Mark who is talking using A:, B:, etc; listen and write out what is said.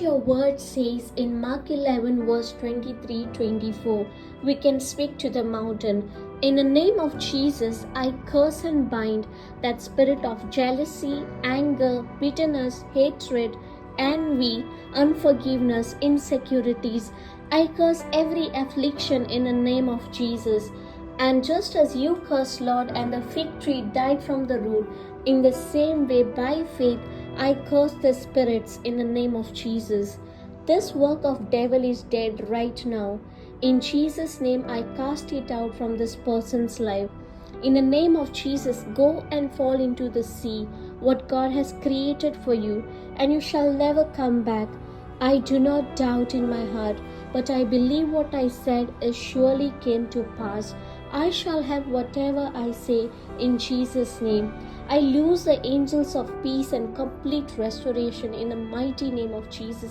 A: Your word says in Mark 11, verse 23-24, we can speak to the mountain. In the name of Jesus, I curse and bind that spirit of jealousy, anger, bitterness, hatred, envy, unforgiveness, insecurities. I curse every affliction in the name of Jesus. And just as you cursed, Lord, and the fig tree died from the root, in the same way, by faith, I curse the spirits in the name of Jesus. This work of devil is dead right now. In Jesus' name, I cast it out from this person's life. In the name of Jesus, go and fall into the sea, what God has created for you, and you shall never come back. I do not doubt in my heart, but I believe what I said is surely came to pass. I shall have whatever I say in Jesus' name. I loose the angels of peace and complete restoration in the mighty name of Jesus.